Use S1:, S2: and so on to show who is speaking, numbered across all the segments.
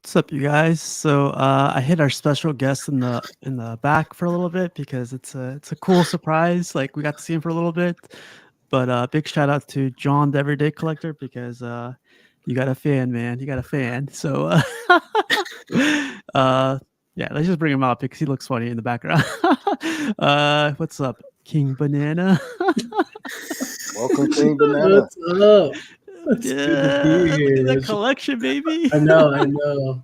S1: What's up, you guys? So I hit our special guest in the back for a little bit because it's a cool surprise. Like we got to see him for a little bit, but big shout out to John, the Everyday Collector, because you got a fan, man. You got a fan. So uh, yeah, let's just bring him out because he looks funny in the background. What's up, King Banana?
S2: Welcome, King Banana.
S3: What's up? It's good to be
S1: Yeah, look
S3: here.
S1: at that collection, baby.
S3: I know.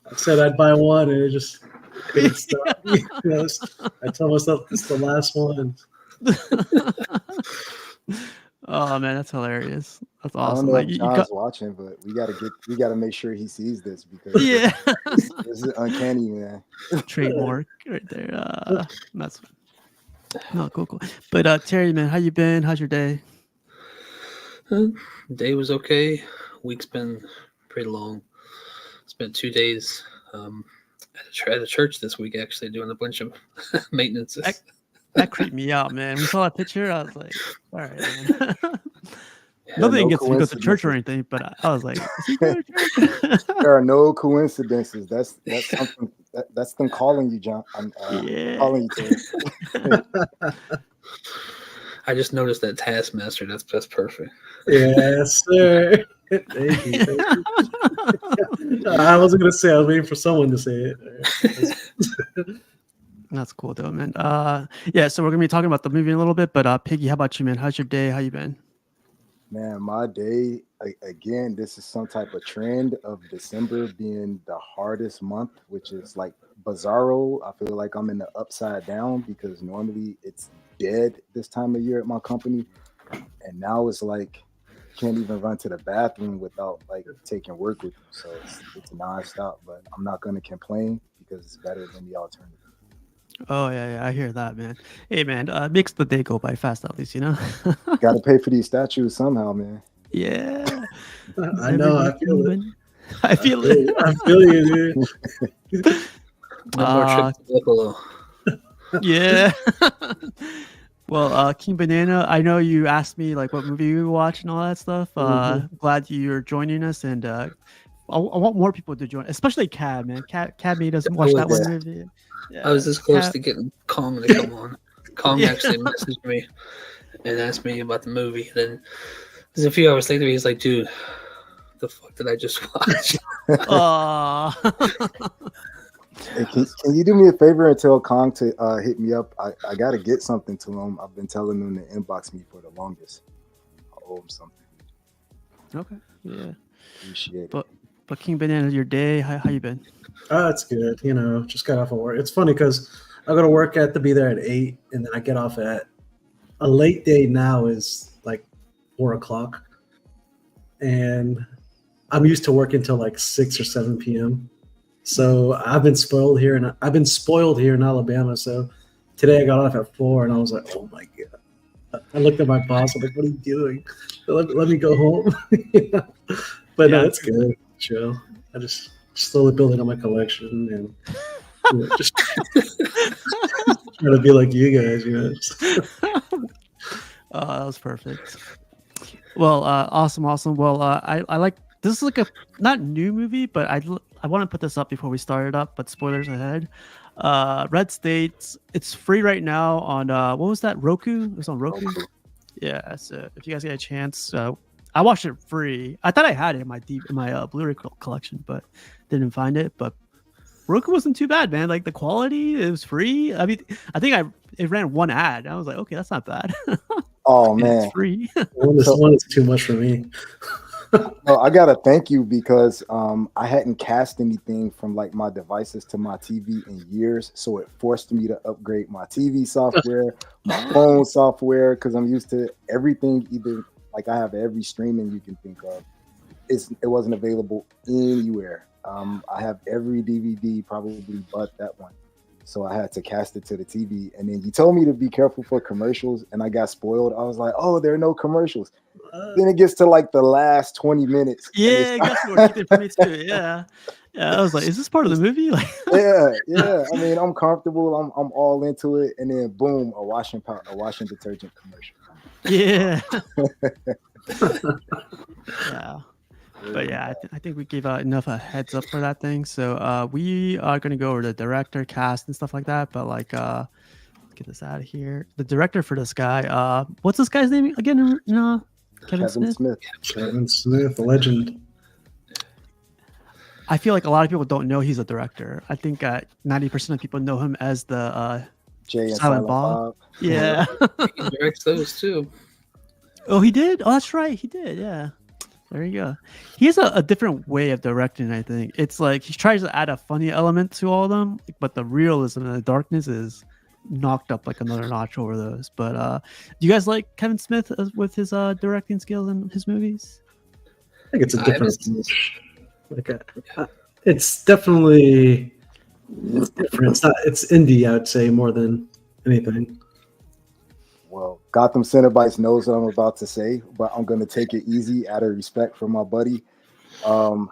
S3: I said I'd buy one, and it just couldn't stop. I told myself it's the last one.
S1: Oh man, that's hilarious. That's
S2: I don't
S1: awesome.
S2: know
S1: Like
S2: if
S1: you
S2: John's
S1: got,
S2: watching, but we gotta make sure he sees this because
S1: yeah,
S2: this is uncanny, man.
S1: trademark right there. That's no cool. But Terry, man, how you been? How's your day?
S4: Day was okay. Week's been pretty long. Spent 2 days at a church this week, actually doing a bunch of maintenance.
S1: That creeped me out, man. We saw that picture. I was like, all right, man.
S2: There are
S1: Nothing
S2: no
S1: against if you go to church or
S2: coincidences.
S1: anything, but I was like, is he going to church?
S2: There are no coincidences. That's something. That's them calling you, John. I'm
S1: Yeah.
S2: calling you, Terry.
S4: I just noticed that Taskmaster. That's perfect.
S3: Yes, sir. Thank you. I wasn't gonna say. I was waiting for someone to say it.
S1: That's cool though, man. Yeah, so we're gonna be talking about the movie in a little bit, but Piggy, how about you, man? How's your day? How you been?
S2: Man, my day again. This is some type of trend of December being the hardest month, which is like bizarro. I feel like I'm in the upside down because normally it's dead this time of year at my company, and now it's like can't even run to the bathroom without like taking work with you. So it's nonstop, but I'm not gonna complain because it's better than the alternative.
S1: Oh yeah, I hear that, man. Hey, man, makes the day go by fast at least, you know.
S2: Got to pay for these statues somehow, man.
S1: Yeah,
S3: I know. I feel it.
S1: I feel it.
S3: I feel you, dude.
S4: No more trip to Buffalo.
S1: Yeah. Well, King Banana, I know you asked me like what movie you watch and all that stuff. Glad you're joining us, and I want more people to join, especially Cab, man. Cab made us watch that one movie. Yeah,
S4: I was this close
S1: Cab.
S4: to getting Kong to come on. Kong
S1: Yeah.
S4: actually messaged me and asked me about the movie. Then there's a few hours later, he's like, "Dude, the fuck did I just watch?"
S1: Aw.
S2: Hey, can you do me a favor and tell Kong to hit me up? I got to get something to him. I've been telling him to inbox me for the longest. I owe him something.
S1: Okay. Yeah.
S2: Appreciate it.
S1: But King Banana, your day, how you been?
S3: It's good. Just got off of work. It's funny because I go to work to be there at 8, and then I get off at a late day now is like 4 o'clock, and I'm used to working till like 6 or 7 p.m. So I've been spoiled here, and I've been spoiled here in Alabama. So today I got off at 4, and I was like, oh my god. I looked at my boss. I'm like, what are you doing? Let me go home. But no, it's good. Chill. I just slowly building on my collection and just trying to be like you guys.
S1: Oh, that was perfect. Well, awesome. Well, I like this is like a not new movie, but I want to put this up before we start it up. But spoilers ahead. Red States. It's free right now on what was that? Roku. It was on Roku. Yeah. So if you guys get a chance, I watched it free. I thought I had it in my Blu-ray collection, but didn't find it. But Roku wasn't too bad, man. Like the quality, it was free. I mean, I think it ran one ad. I was like, okay, that's not bad.
S2: Oh
S1: And
S2: man,
S1: it's free.
S3: One is too much for me.
S2: well, I gotta thank you because I hadn't cast anything from like my devices to my TV in years, so it forced me to upgrade my TV software, my phone software, because I'm used to everything. Either like I have every streaming you can think of. It wasn't available anywhere. I have every DVD probably but that one. So I had to cast it to the TV. And then you told me to be careful for commercials, and I got spoiled. I was like, oh, there are no commercials. Then it gets to like the last 20 minutes.
S1: Yeah, I guess what you did for me too. Yeah. I was like, is this part of the movie? Like,
S2: yeah. I mean, I'm comfortable. I'm all into it. And then boom, a washing detergent commercial.
S1: yeah. Yeah. But yeah, I think we gave enough a heads up for that thing. So we are gonna go over the director, cast, and stuff like that. But like, let's get this out of here. The director for this guy, what's this guy's name again? Kevin Smith.
S3: Kevin Smith, the legend.
S1: I feel like a lot of people don't know he's a director. I think 90% of people know him as the
S2: Jay and
S1: Silent Bob. Yeah.
S4: He directs those too.
S1: Oh, he did? Oh, that's right. He did. Yeah. There you go. He has a different way of directing, I think. It's like he tries to add a funny element to all of them, but the realism and the darkness is knocked up like another notch over those. But do you guys like Kevin Smith with his directing skills in his movies?
S3: I think it's a different approach. It's definitely different. It's indie, I would say, more than anything.
S2: Well, Gotham Cenobites knows what I'm about to say, but I'm going to take it easy out of respect for my buddy. I've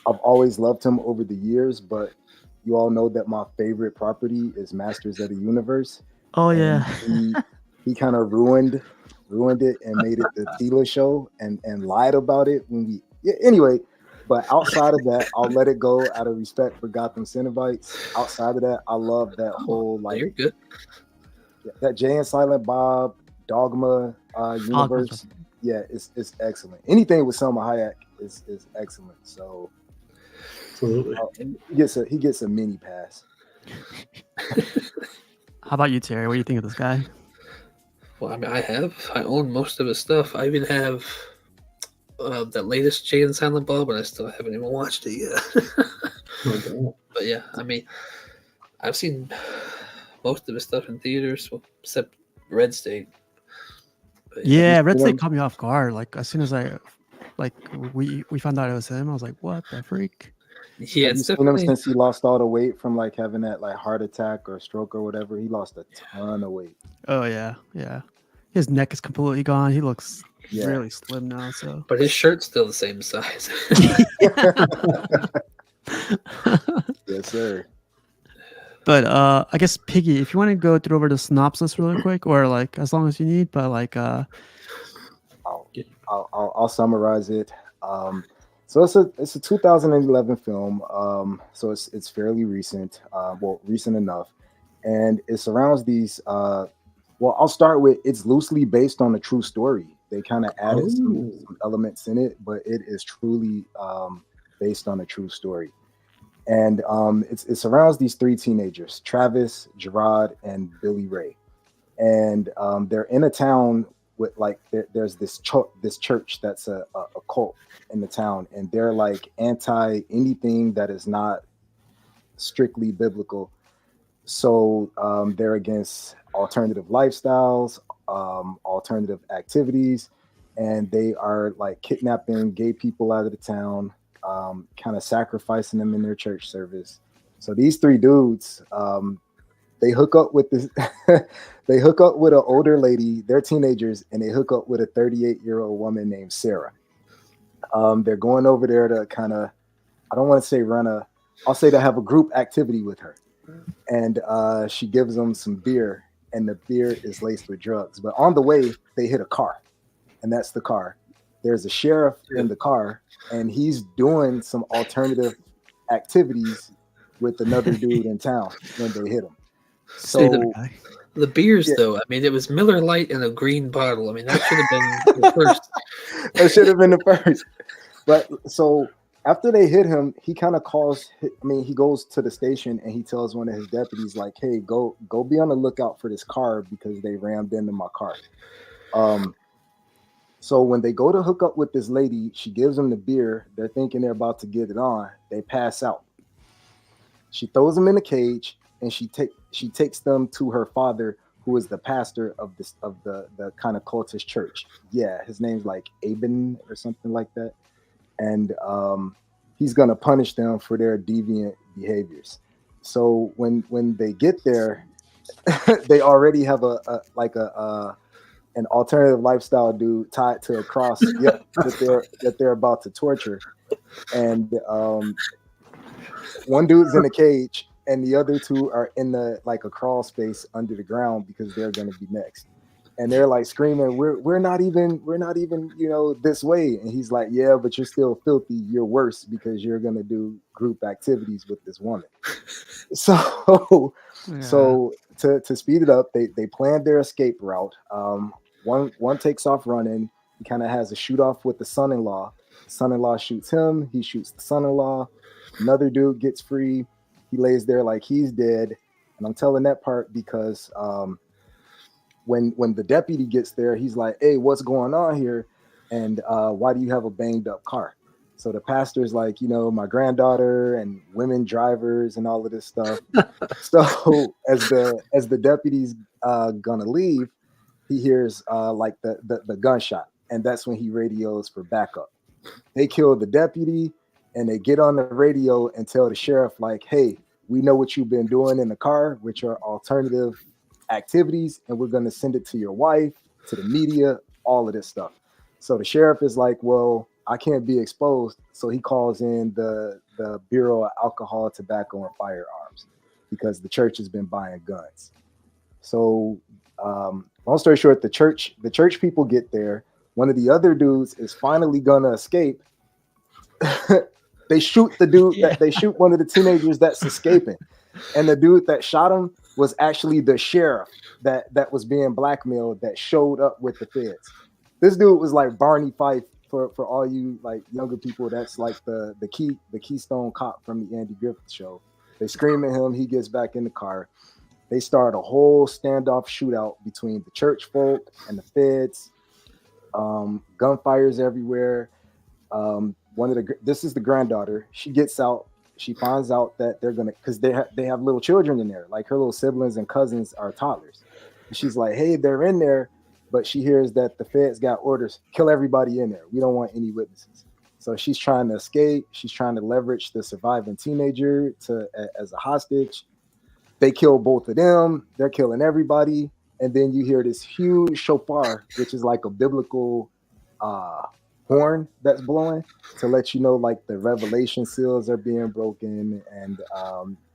S2: always loved him over the years, but you all know that my favorite property is Masters of the Universe.
S1: Oh, yeah.
S2: He kind of ruined it and made it the Tila show and lied about it anyway. But outside of that, I'll let it go out of respect for Gotham Cenobites. Outside of that, I love that whole
S4: You're good.
S2: That Jay and Silent Bob Dogma universe. Yeah, it's excellent. Anything with Selma Hayek is excellent. So
S3: absolutely,
S2: he gets a mini pass.
S1: How about you, Terry? What do you think of this guy?
S4: Well, I mean, I own most of his stuff. I even have that latest Jay and Silent Bob, but I still haven't even watched it yet. But yeah, I mean, I've seen most of his stuff in theaters, except Red State. But,
S1: yeah, Red State caught me off guard. Like as soon as we found out it was him, I was like, "What the freak?"
S4: Yeah,
S2: it's definitely since he lost all the weight from like having that like heart attack or stroke or whatever. He lost a ton of weight.
S1: Oh yeah. His neck is completely gone. He looks really slim now. So,
S4: but his shirt's still the same size.
S2: Yes, sir.
S1: But I guess Piggy, if you want to go through over the synopsis really quick, or like as long as you need, but like
S2: I'll summarize it. So it's a 2011 film. So it's fairly recent. Recent enough, and it surrounds these. I'll start with it's loosely based on a true story. They kind of added some elements in it, but it is truly based on a true story. And it surrounds these three teenagers, Travis, Gerard, and Billy Ray. And they're in a town with like there's this church that's a cult in the town, and they're like anti anything that is not strictly biblical. So they're against alternative lifestyles, alternative activities, and they are like kidnapping gay people out of the town. Kind of sacrificing them in their church service. So these three dudes, they hook up with this. They hook up with an older lady. They're teenagers, and they hook up with a 38-year-old woman named Sarah. They're going over there to kind of, I don't want to say I'll say to have a group activity with her. And she gives them some beer, and the beer is laced with drugs. But on the way, they hit a car, and that's the car. There's a sheriff in the car, and he's doing some alternative activities with another dude in town when they hit him. So
S4: the beers, though, I mean, it was Miller Lite in a green bottle. I mean, that should have been the first.
S2: That should have been the first. But so after they hit him, he kind of he goes to the station and he tells one of his deputies, like, "Hey, go be on the lookout for this car because they rammed into my car." So when they go to hook up with this lady, she gives them the beer. They're thinking they're about to get it on. They pass out. She throws them in a cage, and she takes them to her father, who is the pastor of the kind of cultist church. Yeah, his name's like Aben or something like that. And he's gonna punish them for their deviant behaviors. So when they get there, they already have an alternative lifestyle dude tied to a cross that they're about to torture. And one dude's in a cage and the other two are in a crawl space under the ground because they're going to be next. and they're like screaming, we're not even this way. And he's like, yeah, but you're still filthy. You're worse because you're gonna do group activities with this woman. So to speed it up, they planned their escape route. One takes off running. He kind of has a shoot off with the son-in-law. The son-in-law shoots him. He shoots the son-in-law. Another dude gets free. He lays there like he's dead. And I'm telling that part because when the deputy gets there, he's like, hey, what's going on here? And why do you have a banged up car? So the pastor's like, my granddaughter and women drivers and all of this stuff. So as the deputy's gonna leave, he hears like the gunshot, and that's when he radios for backup. They kill the deputy, and they get on the radio and tell the sheriff like, hey, we know what you've been doing in the car, which are alternative activities, and we're going to send it to your wife, to the media, all of this stuff. So the sheriff is like, well, I can't be exposed. So he calls in the Bureau of Alcohol, Tobacco, and Firearms because the church has been buying guns. So long story short, the church people get there. One of the other dudes is finally gonna escape. They shoot the dude they shoot one of the teenagers that's escaping. And the dude that shot him was actually the sheriff that was being blackmailed that showed up with the feds. This dude was like Barney Fife for all you like younger people. That's like the Keystone Cop from the Andy Griffith Show. They scream at him. He gets back in the car. They start a whole standoff shootout between the church folk and the feds. Gunfires everywhere. This is the granddaughter. She gets out. She finds out that they're gonna, because they have little children in there. Like her little siblings and cousins are toddlers. And she's like, hey, they're in there, but she hears that the feds got orders, kill everybody in there. We don't want any witnesses. So she's trying to escape. She's trying to leverage the surviving teenager as a hostage. They kill both of them. They're killing everybody. And then you hear this huge shofar, which is like a biblical horn that's blowing to let you know like the revelation seals are being broken, and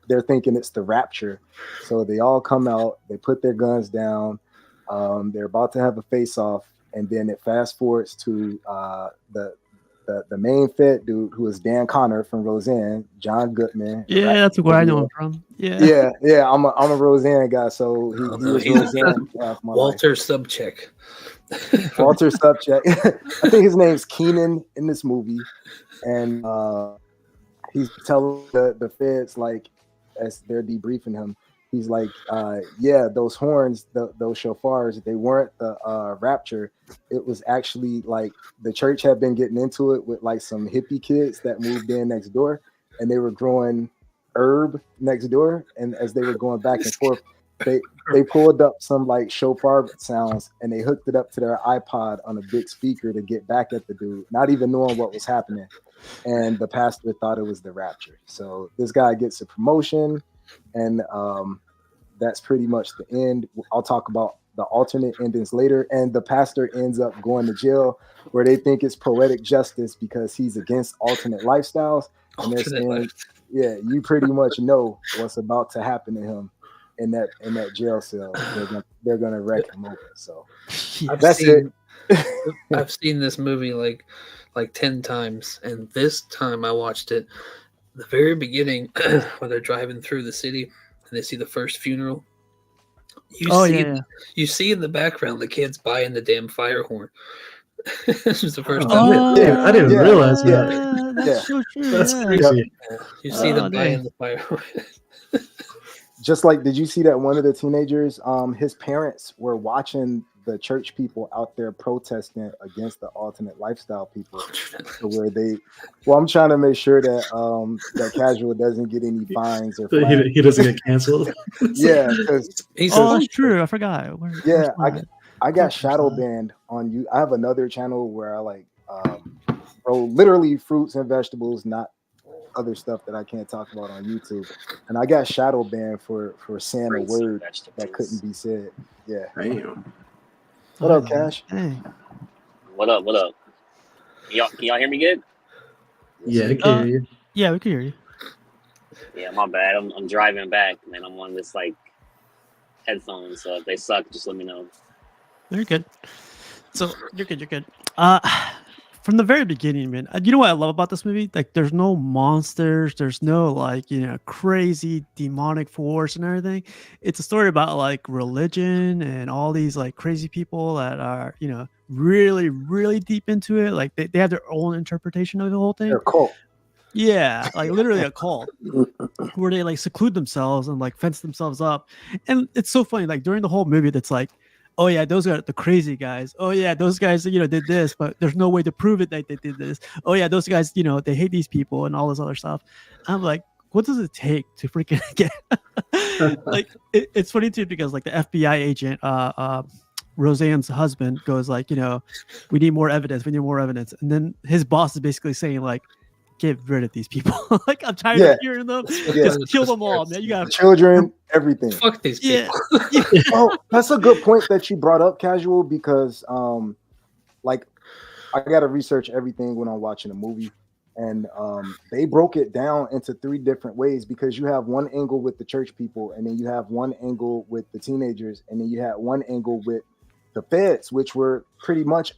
S2: they're thinking it's the rapture. So they all come out, they put their guns down, they're about to have a face-off, and then it fast forwards to the main Fed dude who is Dan Connor from Roseanne, John Goodman.
S1: Yeah, that's where I know him from. Yeah.
S2: I'm a Roseanne guy, so he was Roseanne half my
S4: Walter
S2: life.
S4: Subcheck.
S2: Walter Subcheck. I think his name's Keenan in this movie, and he's telling the feds, like, as they're debriefing him, he's like, yeah, those horns, those shofars, they weren't the rapture. It was actually like the church had been getting into it with like some hippie kids that moved in next door, and they were growing herb next door, and as they were going back and forth, they pulled up some like shofar sounds, and they hooked it up to their iPod on a big speaker to get back at the dude, not even knowing what was happening. And the pastor thought it was the rapture. So this guy gets a promotion, and that's pretty much the end. I'll talk about the alternate endings later. And the pastor ends up going to jail, where they think it's poetic justice because he's against alternate lifestyles. And they're saying, yeah, you pretty much know what's about to happen to him in that jail cell. They're gonna wreck him over. So that's it.
S4: I've seen this movie like 10 times, and this time I watched it the very beginning when they're driving through the city and they see the first funeral. You see in the background the kids buying the damn fire horn. This was the first time.
S3: I didn't realize that.
S1: That's so true.
S3: That's crazy.
S4: You see them buying the fire horn.
S2: Just like, did you see that one of the teenagers, his parents were watching the church people out there protesting against the alternate lifestyle people, to where I'm trying to make sure that that Casual doesn't get any fines or
S3: he doesn't get canceled.
S2: Yeah, because
S1: that's true. I forgot.
S2: I got shadow banned on you. I have another channel where I like literally fruits and vegetables, not other stuff that I can't talk about on YouTube. And I got shadow banned for saying a word that couldn't be said. Yeah.
S3: Damn.
S2: What up, Cash?
S1: Hey.
S5: What up? Can y'all hear me good?
S3: Yeah, I can hear you.
S1: Yeah, we can hear you.
S5: Yeah, my bad. I'm driving back, man. I'm on this like headphones, so if they suck, just let me know.
S1: You're good. So you're good. You're good. Uh, from the very beginning, man. You know what I love about this movie? Like, there's no monsters. There's no like crazy demonic force and everything. It's a story about like religion and all these like crazy people that are really really deep into it. Like they have their own interpretation of the whole
S2: They're
S1: thing.
S2: a cult.
S1: Yeah, like literally a cult where they like seclude themselves and like fence themselves up. And it's so funny, like during the whole movie, that's like, oh yeah, those are the crazy guys. Oh yeah, those guys, did this, but there's no way to prove it that they did this. Oh yeah, those guys, they hate these people and all this other stuff. I'm like, what does it take to freaking get like it's funny too because like the FBI agent, Roseanne's husband goes like, we need more evidence, and then his boss is basically saying like, get rid of these people. Like, I'm tired of hearing them. Just kill them all, man. You got
S2: children, everything.
S4: Fuck these people.
S1: Yeah.
S2: Oh, that's a good point that you brought up, Casual, because like I gotta research everything when I'm watching a movie. And they broke it down into 3 different ways because you have one angle with the church people, and then you have one angle with the teenagers, and then you had one angle with the feds, which were pretty much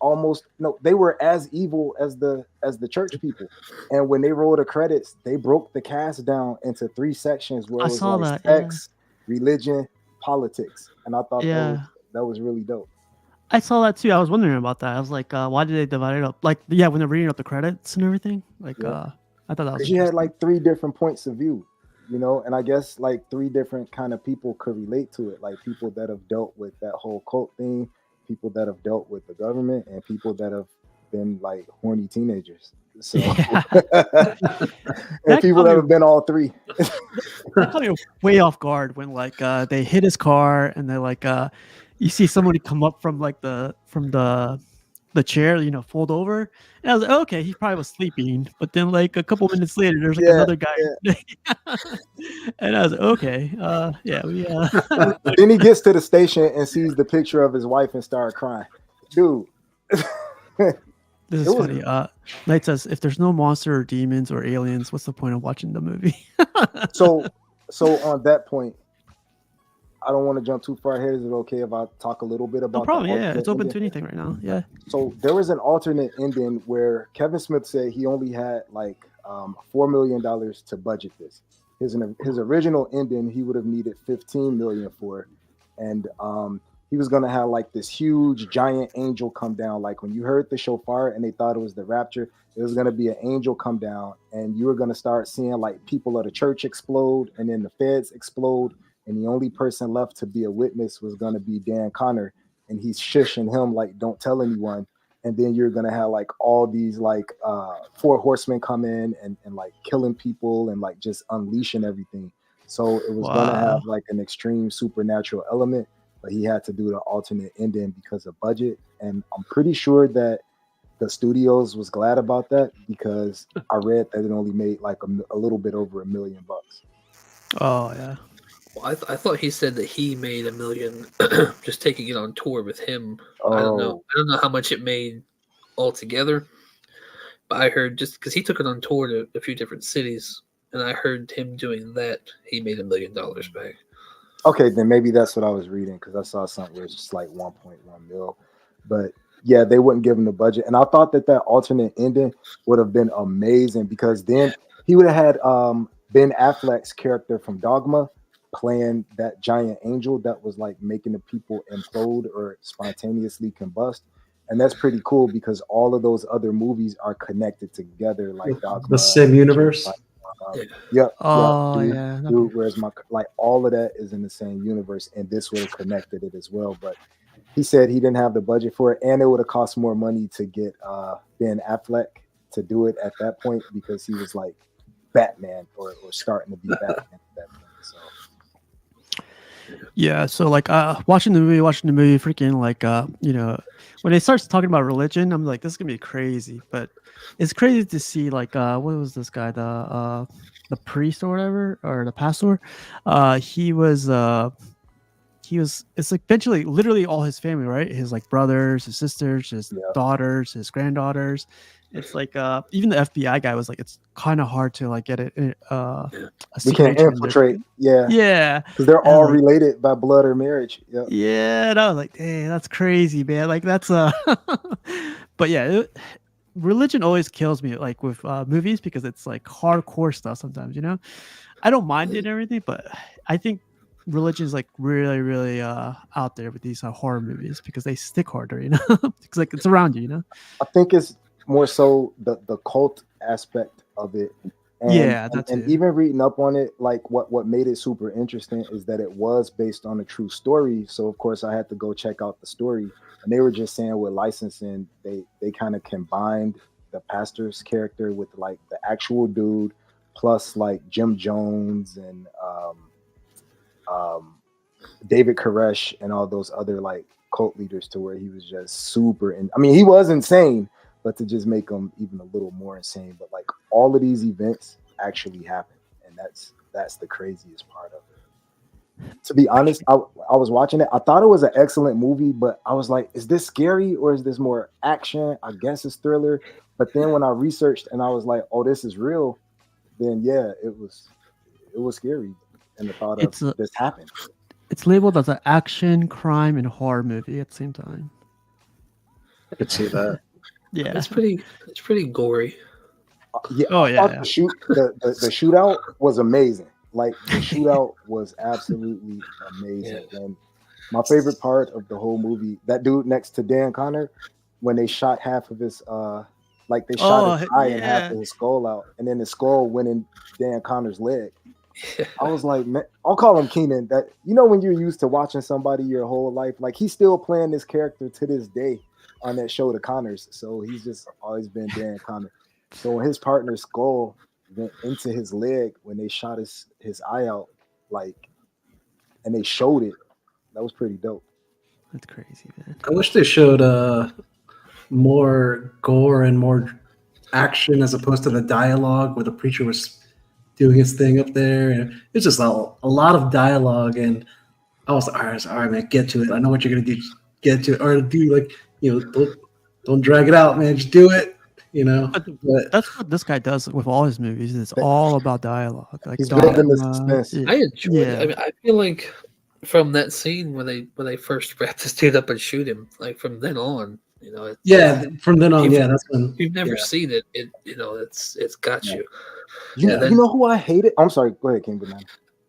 S2: they were as evil as the church people. And when they rolled the credits, they broke the cast down into 3 sections where it was like sex, religion, politics. And I thought that was really dope.
S1: I saw that too. I was wondering about that. I was like, why did they divide it up? Like, yeah, when they're reading up the credits and everything. Like, I thought that was.
S2: You had like 3 different points of view, and I guess like 3 different kind of people could relate to it. Like people that have dealt with that whole cult thing, people that have dealt with the government, and people that have been like horny teenagers. So, and people that have been all 3.
S1: That caught me way off guard when like they hit his car and they're like you see somebody come up from like the chair, fold over, and I was like, okay, he probably was sleeping. But then like a couple minutes later, there's like another guy, and I was like, okay,
S2: Then he gets to the station and sees the picture of his wife and started crying, dude.
S1: This is funny. Knight says, if there's no monster or demons or aliens, what's the point of watching the movie?
S2: so on that point, I don't want to jump too far ahead. Is it okay if I talk a little bit about?
S1: No problem. Yeah, it's open to anything right now. Yeah.
S2: So there was an alternate ending where Kevin Smith said he only had like $4 million to budget this. His original ending he would have needed $15 million for, and he was gonna have like this huge giant angel come down. Like when you heard the shofar and they thought it was the rapture, it was gonna be an angel come down, and you were gonna start seeing like people of the church explode, and then the feds explode. And the only person left to be a witness was going to be Dan Connor, and he's shushing him like, don't tell anyone. And then you're going to have like all these like 4 horsemen come in and like killing people and like just unleashing everything. So it was going to have like an extreme supernatural element, but he had to do the alternate ending because of budget. And I'm pretty sure that the studios was glad about that because I read that it only made like a little bit over $1 million.
S1: Oh yeah.
S4: Well, I thought he said that he made $1 million just taking it on tour with him.
S2: Oh.
S4: I don't know how much it made altogether, but I heard just because he took it on tour to a few different cities, and I heard him doing that, he made $1 million back.
S2: Okay, then maybe that's what I was reading because I saw something where it's just like 1.1 mil. But yeah, they wouldn't give him the budget, and I thought that alternate ending would have been amazing because then he would have had Ben Affleck's character from Dogma playing that giant angel that was like making the people implode or spontaneously combust. And that's pretty cool because all of those other movies are connected together, like Dogma,
S3: the same universe.
S2: Yep.
S1: Yeah.
S2: Dude, whereas like all of that is in the same universe, and this would have connected it as well. But he said he didn't have the budget for it, and it would have cost more money to get Ben Affleck to do it at that point because he was like Batman or starting to be Batman at that point. So.
S1: Yeah, so like watching the movie, freaking like when it starts talking about religion, I'm like, this is gonna be crazy. But it's crazy to see like what was this guy, the priest or whatever, or the pastor? It's like eventually literally all his family, right? His like brothers, his sisters, his daughters, his granddaughters, It's like even the FBI guy was like, it's kind of hard to like get a
S2: We
S1: secret
S2: can't
S1: agent.
S2: infiltrate. Yeah.
S1: Yeah,
S2: Because they're
S1: and
S2: all
S1: like,
S2: related by blood or marriage. Yep.
S1: yeah, and I was like, hey, that's crazy, man. Like that's but yeah, religion always kills me like with movies because it's like hardcore stuff sometimes, you know. I don't mind it and everything, but I think religion is like really out there with these horror movies because they stick harder, you know. It's like it's around you, you know.
S2: I think it's more so the cult aspect of it.
S1: Yeah, that
S2: And
S1: too.
S2: even reading up on it, like what made it super interesting is that it was based on a true story. So of course I had to go check out the story. And they were just saying with licensing, they kind of combined the pastor's character with like the actual dude, plus like Jim Jones and um, David Koresh and all those other like cult leaders to where he was just super. And I mean, he was insane, but to just make him even a little more insane. But like all of these events actually happened, and that's the craziest part of it. To be honest, I was watching it. I thought it was an excellent movie, but I was like, is this scary or is this more action? I guess it's thriller. But then when I researched and I was like, oh, this is real, then yeah, it was scary. And the thought of this happened.
S1: It's labeled as an action, crime, and horror movie at the same time.
S3: I could see that.
S1: Yeah,
S4: It's pretty gory.
S2: Yeah.
S1: Oh, yeah,
S2: The shootout was amazing. Like the shootout was absolutely amazing.
S4: Yeah.
S2: And my favorite part of the whole movie, that dude next to Dan Connor, when they shot half of his like they shot his eye and half of his skull out, and then the skull went in Dan Connor's leg. I was like, man, I'll call him Keenan. That, you know, when you're used to watching somebody your whole life, like he's still playing this character to this day on that show, The Connors. So he's just always been Dan Connor. So when his partner's skull went into his leg when they shot his eye out, like, and they showed it, that was pretty dope.
S1: That's crazy, man.
S3: I wish they showed more gore and more action as opposed to the dialogue where the preacher was doing his thing up there. And it's just a lot of dialogue, and I was like, all right, man, get to it. I know what you're gonna do. Get to it, or do like, you know, don't drag it out, man. Just do it. You know,
S1: but that's what this guy does with all his movies. It's all about dialogue. Like
S2: he's building the suspense.
S4: I enjoy it. I mean, I feel like from that scene when they first wrap this dude up and shoot him, like from then on, you know.
S3: From then on, that's when.
S4: If you've never seen it, you know, it's got you.
S2: You know who I hated? I'm sorry. Go ahead, King Banana.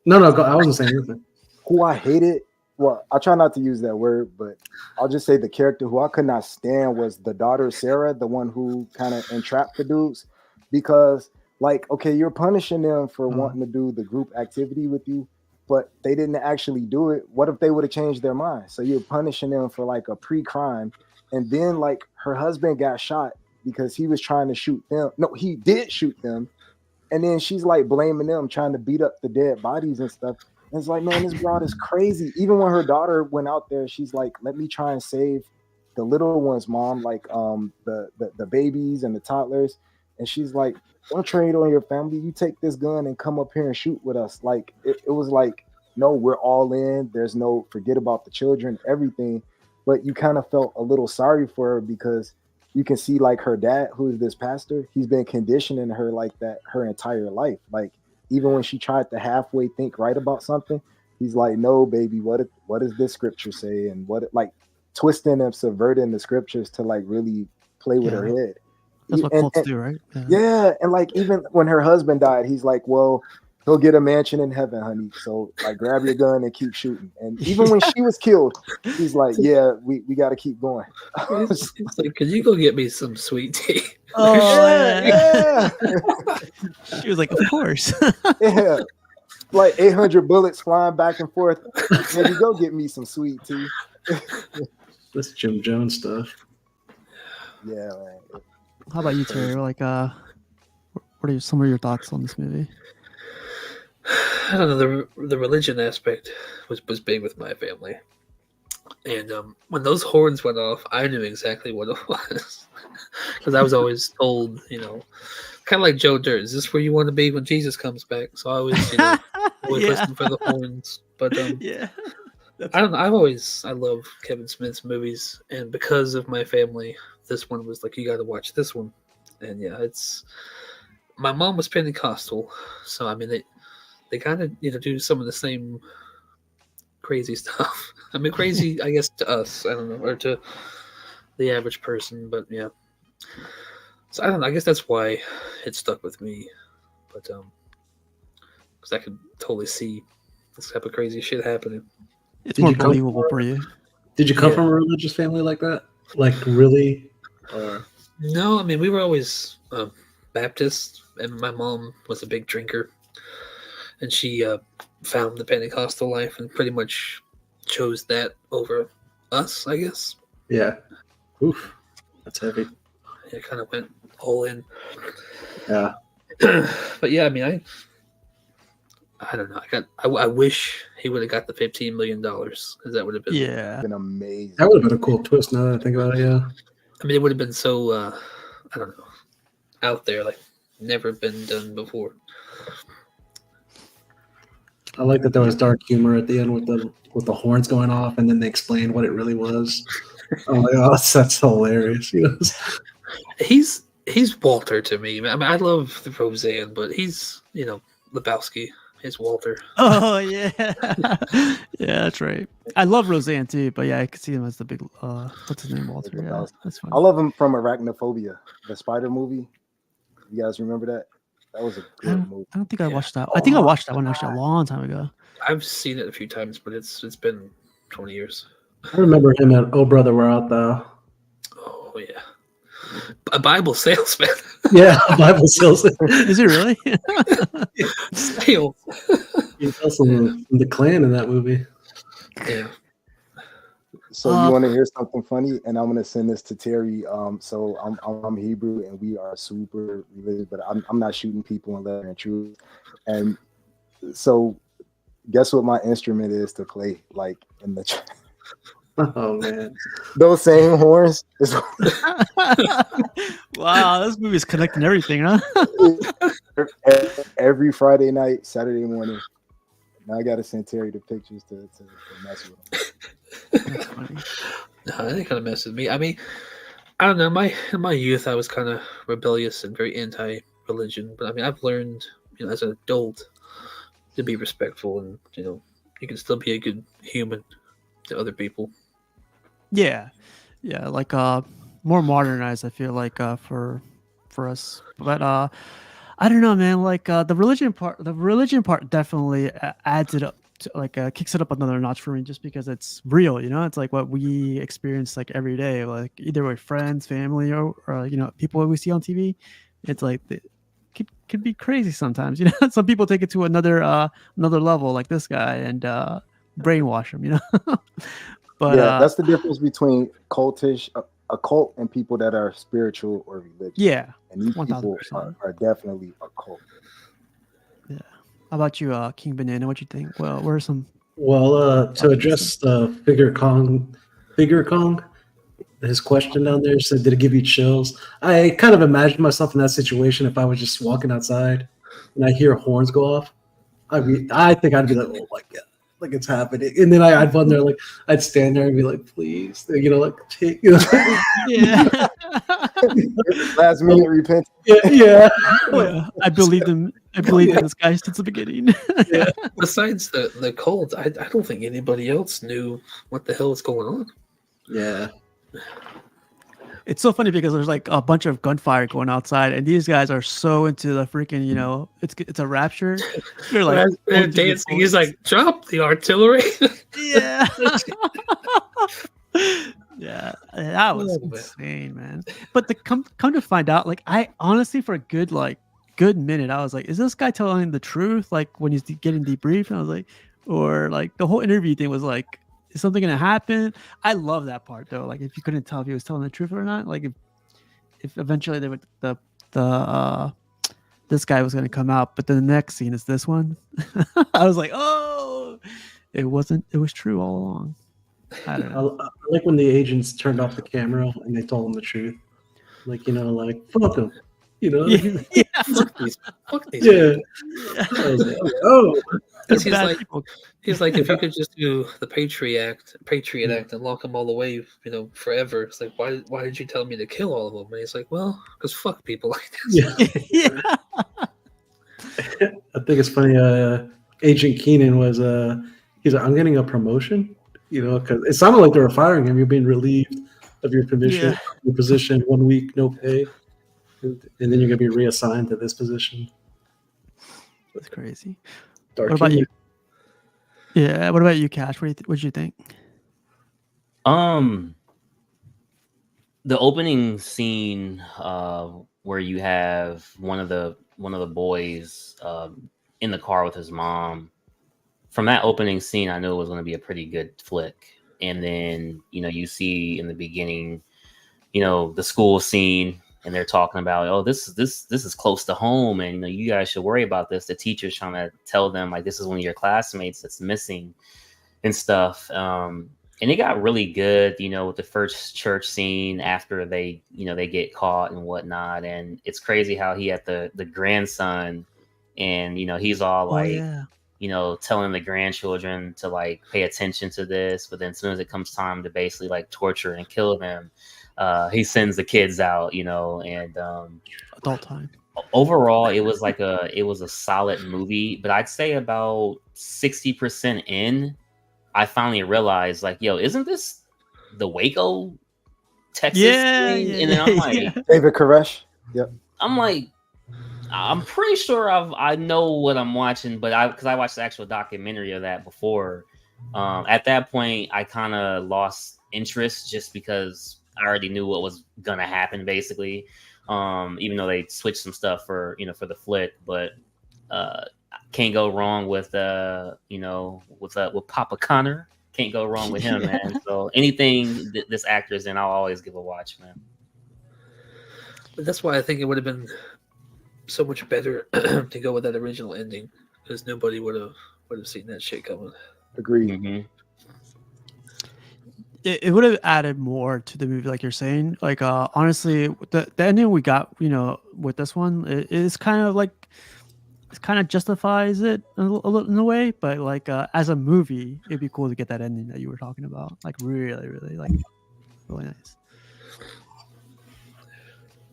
S3: No, I wasn't saying anything.
S2: Who I hated? Well, I try not to use that word, but I'll just say the character who I could not stand was the daughter Sarah, the one who kind of entrapped the dudes, because like, okay, you're punishing them for wanting to do the group activity with you, but they didn't actually do it. What if they would have changed their mind? So you're punishing them for like a pre-crime, and then like her husband got shot because he was trying to shoot them. No, he did shoot them, and then she's like blaming them, trying to beat up the dead bodies and stuff. And it's like, man, this broad is crazy. Even when her daughter went out there, she's like, let me try and save the little ones, mom, like the babies and the toddlers. And she's like, don't trade on your family. You take this gun and come up here and shoot with us. Like it was like, no, we're all in. There's no forget about the children, everything. But you kind of felt a little sorry for her because you can see like her dad, who is this pastor, he's been conditioning her like that her entire life. Like, even when she tried to halfway think right about something, he's like, no, baby, what does this scripture say? And like twisting and subverting the scriptures to like really play with her head.
S1: That's what cults do, right?
S2: Yeah. And like, even when her husband died, he's like, well, he'll get a mansion in heaven, honey. So like, grab your gun and keep shooting. And even when she was killed, he's like, yeah, we got to keep going.
S4: It's like, could you go get me some sweet tea?
S1: Oh,
S2: yeah.
S1: She was like, of course.
S2: Yeah. Like 800 bullets flying back and forth. Maybe go get me some sweet tea.
S3: This Jim Jones stuff.
S2: Yeah, man.
S1: How about you, Terry? Like, what are some of your thoughts on this movie?
S4: I don't know. The religion aspect was big with my family. And when those horns went off, I knew exactly what it was. Because I was always told, you know, kind of like Joe Dirt, is this where you want to be when Jesus comes back? So I always, you know, listen for the horns. But I don't know. I love Kevin Smith's movies. And because of my family, this one was like, you got to watch this one. And yeah, it's my mom was Pentecostal, so I mean they kind of do some of the same crazy stuff. I mean, crazy, I guess, to us, I don't know, or to the average person, but yeah. So I don't know. I guess that's why it stuck with me, but because I could totally see this type of crazy shit happening.
S1: It's more believable for you.
S3: Did you come from a religious family like that? Like really? Or
S4: no, I mean we were always Baptist, and my mom was a big drinker, and she found the Pentecostal life and pretty much chose that over us, I guess.
S3: Yeah. Oof, that's heavy.
S4: It kind of went all in.
S3: Yeah.
S4: But yeah, I mean, I don't know. I wish he would have got the $15 million because that would have been
S2: been amazing.
S3: That would have been a cool twist. Now that I think about it, yeah.
S4: I mean, it would have been so I don't know, out there, like never been done before.
S3: I like that there was dark humor at the end with the horns going off, and then they explained what it really was. Oh my god, that's hilarious!
S4: He's Walter to me. I mean, I love the Roseanne, but he's Lebowski. He's Walter.
S1: Oh yeah, yeah, that's right. I love Roseanne too, but yeah, I could see him as the big. What's his name, Walter? Yeah, that's fine.
S2: I love him from Arachnophobia, the spider movie. You guys remember that? That was a good movie.
S1: I don't think I watched that. I think I watched that one actually a long time ago.
S4: I've seen it a few times, but it's been 20 years.
S3: I remember him at Oh Brother, We're Out Thou.
S4: Oh yeah, a Bible salesman.
S3: Yeah, a Bible salesman.
S1: Is he really?
S4: Sales.
S3: He's also from the Klan in that movie.
S4: Yeah.
S2: So you want to hear something funny? And I'm gonna send this to Terry. So I'm Hebrew and we are super religious, but I'm not shooting people in letter and truth. And so, guess what my instrument is to play like in the church?
S3: Oh man,
S2: those same horns.
S1: Wow, this movie's connecting everything, huh?
S2: Every Friday night, Saturday morning. Now I gotta send Terry the pictures to mess with him.
S1: That's funny.
S4: No, that kind of messes with me. I mean, I don't know. In my youth, I was kind of rebellious and very anti-religion. But I mean, I've learned, as an adult, to be respectful, and you can still be a good human to other people.
S1: Yeah, like more modernized. I feel like for us, but I don't know, man. Like the religion part definitely adds it up. Like kicks it up another notch for me, just because it's real. It's like what we experience like every day, like either with friends, family, or people we see on TV. It's like it could be crazy sometimes. Some people take it to another level, like this guy, and brainwash him. But
S2: yeah, that's the difference between cultish, a cult, and people that are spiritual or religious.
S1: Yeah,
S2: and these 100%. People are definitely a cult.
S1: Yeah. How about you, King Banana? What you think? Well, what are some?
S3: Well, to address the Figure Kong, his question down there said, "Did it give you chills?" I kind of imagined myself in that situation if I was just walking outside and I hear horns go off. I think I'd be like, "Oh my god!" Like it's happening, and then I'd run there, like I'd stand there and be like, "Please," take,
S1: yeah.
S2: Last minute repentance.
S3: Yeah.
S1: I believed him. I believed in this guy since the beginning.
S3: Yeah.
S4: Besides the cult, I don't think anybody else knew what the hell was going on.
S3: Yeah.
S1: It's so funny because there's like a bunch of gunfire going outside, and these guys are so into the freaking, it's a rapture. They're like
S4: they're dancing. He's like, drop the artillery.
S1: Yeah. Yeah, that was insane, man. But come to find out, like I honestly, for a good minute, I was like, is this guy telling the truth? Like when he's getting debriefed, and I was like, or like the whole interview thing was like, is something gonna happen? I love that part though. Like if you couldn't tell if he was telling the truth or not, like if eventually they would this guy was gonna come out, but then the next scene is this one. I was like, oh, it wasn't. It was true all along. I don't know.
S3: I like when the agents turned off the camera and they told him the truth. Like, like, fuck him. You know?
S1: Yeah.
S4: Fuck these
S3: Yeah.
S1: Yeah.
S3: I was like, oh,
S4: Because
S1: Bad people.
S4: he's like, if you could just do the Patriot Act and lock them all away, forever. It's like, why did you tell me to kill all of them? And he's like, well, because fuck people like this.
S3: yeah.
S1: Yeah.
S3: I think it's funny. Agent Keenan was he's like, I'm getting a promotion, because it sounded like they were firing him. You're being relieved of your
S1: Yeah.
S3: position 1 week, no pay, and then you're gonna be reassigned to this position.
S1: That's crazy.
S3: Dark
S1: What about
S3: humor.
S1: you? Yeah. What about you, Cash? What'd you think?
S6: The opening scene where you have one of the boys in the car with his mom. From that opening scene, I knew it was going to be a pretty good flick. And then you see in the beginning, the school scene, and they're talking about, oh, this is close to home, and you guys should worry about this. The teacher's trying to tell them, like, this is one of your classmates that's missing and stuff. And it got really good, with the first church scene after they get caught and whatnot. And it's crazy how he had the grandson, and he's all like, telling the grandchildren to like pay attention to this. But then as soon as it comes time to basically like torture and kill them, he sends the kids out, and
S1: Adult time.
S6: overall it was a solid movie. But I'd say about 60% in, I finally realized, like, yo, isn't this the Waco, Texas thing?
S1: Yeah,
S6: And then I'm like,
S2: David Koresh. Yep.
S6: I'm like, I'm pretty sure I know what I'm watching, but because I watched the actual documentary of that before. At that point, I kind of lost interest just because I already knew what was gonna happen, basically. Even though they switched some stuff for the flick, but can't go wrong with with Papa Connor. Can't go wrong with him, man. So anything this actor's in, I'll always give a watch, man.
S4: But that's why I think it would have been so much better to go with that original ending, because nobody would have seen that shit coming.
S2: Agreed.
S6: Mm-hmm.
S1: It would have added more to the movie, like you're saying. Like honestly, the ending we got, with this one, it is kind of like, it kind of justifies it a little in a way. But like as a movie, it'd be cool to get that ending that you were talking about. Like really, really, like really nice.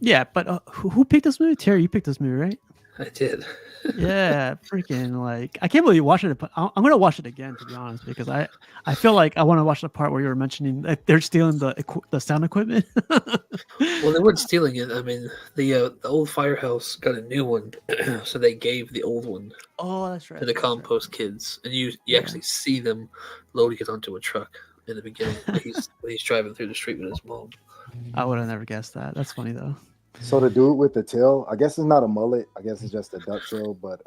S1: Yeah, but who picked this movie? Terry, you picked this movie, right?
S4: I did.
S1: Yeah, freaking like I can't believe you watched it. But I'm gonna watch it again, to be honest, because I feel like I want to watch the part where you were mentioning that they're stealing the sound equipment.
S4: Well, they weren't stealing it. I mean, the old firehouse got a new one, so they gave the old one
S1: Oh, that's right.
S4: to the compost kids, and you actually see them loading it onto a truck in the beginning when he's driving through the street with his mom.
S1: I would have never guessed that. That's funny though.
S2: So the dude with the tail, I guess it's not a mullet. I guess it's just a duck tail. But